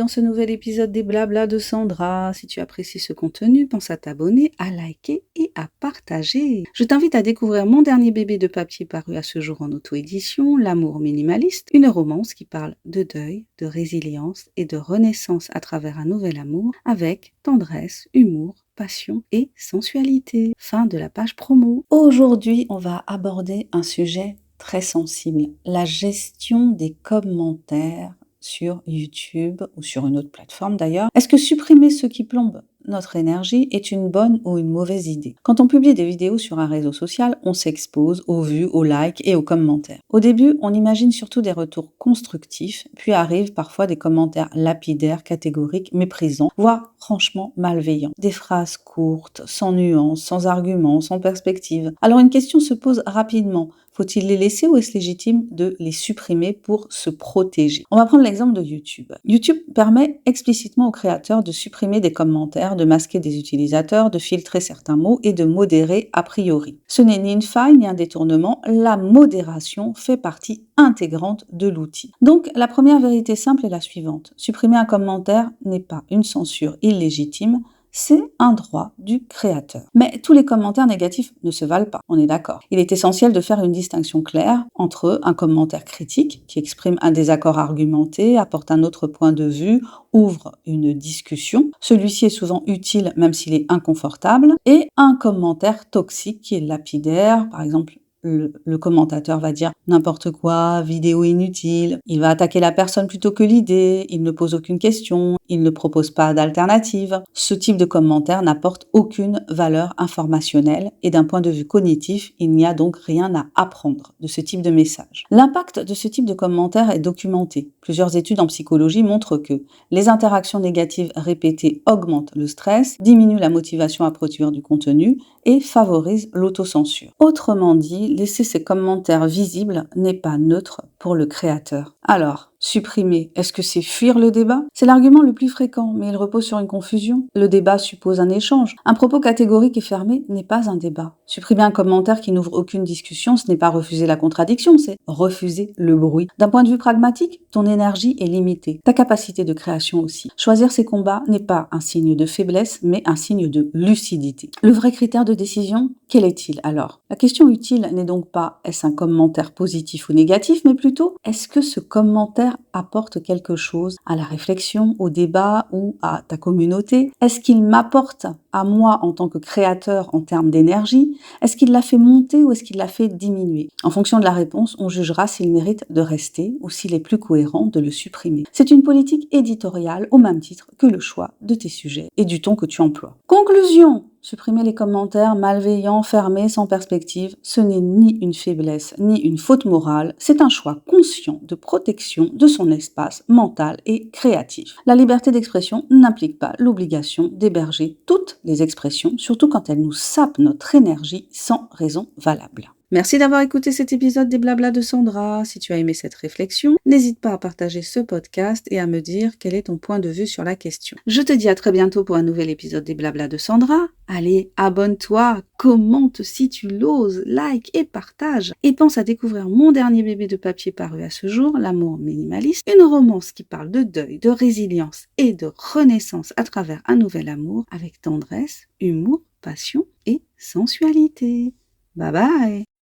dans ce nouvel épisode des Blabla de Sandra. Si tu apprécies ce contenu, pense à t'abonner, à liker et à partager. Je t'invite à découvrir mon dernier bébé de papier paru à ce jour en auto-édition, L'amour minimaliste, une romance qui parle de deuil, de résilience et de renaissance à travers un nouvel amour avec tendresse, humour, passion et sensualité. Fin de la page promo. Aujourd'hui, on va aborder un sujet très sensible, la gestion des commentaires sur YouTube ou sur une autre plateforme d'ailleurs. Est-ce que supprimer ceux qui plombent notre énergie est une bonne ou une mauvaise idée? Quand on publie des vidéos sur un réseau social, on s'expose aux vues, aux likes et aux commentaires. Au début, on imagine surtout des retours constructifs, puis arrivent parfois des commentaires lapidaires, catégoriques, méprisants, voire franchement malveillants. Des phrases courtes, sans nuance, sans arguments, sans perspective. Alors une question se pose rapidement. Faut-il les laisser ou est-ce légitime de les supprimer pour se protéger? On va prendre l'exemple de YouTube. YouTube permet explicitement aux créateurs de supprimer des commentaires, de masquer des utilisateurs, de filtrer certains mots et de modérer a priori. Ce n'est ni une faille ni un détournement, la modération fait partie intégrante de l'outil. Donc la première vérité simple est la suivante. Supprimer un commentaire n'est pas une censure illégitime, c'est un droit du créateur. Mais tous les commentaires négatifs ne se valent pas, on est d'accord. Il est essentiel de faire une distinction claire entre un commentaire critique, qui exprime un désaccord argumenté, apporte un autre point de vue, ouvre une discussion. Celui-ci est souvent utile même s'il est inconfortable, et un commentaire toxique qui est lapidaire, par exemple le commentateur va dire n'importe quoi, vidéo inutile, il va attaquer la personne plutôt que l'idée, il ne pose aucune question, il ne propose pas d'alternative. Ce type de commentaire n'apporte aucune valeur informationnelle et d'un point de vue cognitif, il n'y a donc rien à apprendre de ce type de message. L'impact de ce type de commentaire est documenté. Plusieurs études en psychologie montrent que les interactions négatives répétées augmentent le stress, diminuent la motivation à produire du contenu et favorisent l'autocensure. Autrement dit, laisser ces commentaires visibles n'est pas neutre pour le créateur. Alors, supprimer, est-ce que c'est fuir le débat? C'est l'argument le plus fréquent, mais il repose sur une confusion. Le débat suppose un échange. Un propos catégorique et fermé n'est pas un débat. Supprimer un commentaire qui n'ouvre aucune discussion, ce n'est pas refuser la contradiction, c'est refuser le bruit. D'un point de vue pragmatique, ton énergie est limitée, ta capacité de création aussi. Choisir ces combats n'est pas un signe de faiblesse, mais un signe de lucidité. Le vrai critère de décision, quel est-il alors? La question utile n'est donc pas est-ce un commentaire positif ou négatif, mais plutôt est-ce que ce commentaire apporte quelque chose à la réflexion, au débat ou à ta communauté? Est-ce qu'il m'apporte à moi en tant que créateur en termes d'énergie? Est-ce qu'il l'a fait monter ou est-ce qu'il l'a fait diminuer? En fonction de la réponse, on jugera s'il mérite de rester ou s'il est plus cohérent de le supprimer. C'est une politique éditoriale au même titre que le choix de tes sujets et du ton que tu emploies. Conclusion! Supprimer les commentaires malveillants, fermés, sans perspective, ce n'est ni une faiblesse, ni une faute morale, c'est un choix conscient de protection de son espace mental et créatif. La liberté d'expression n'implique pas l'obligation d'héberger toutes les expressions, surtout quand elles nous sapent notre énergie sans raison valable. Merci d'avoir écouté cet épisode des Blabla de Sandra. Si tu as aimé cette réflexion, n'hésite pas à partager ce podcast et à me dire quel est ton point de vue sur la question. Je te dis à très bientôt pour un nouvel épisode des Blabla de Sandra. Allez, abonne-toi, commente si tu l'oses, like et partage. Et pense à découvrir mon dernier bébé de papier paru à ce jour, L'amour minimaliste, une romance qui parle de deuil, de résilience et de renaissance à travers un nouvel amour avec tendresse, humour, passion et sensualité. Bye bye!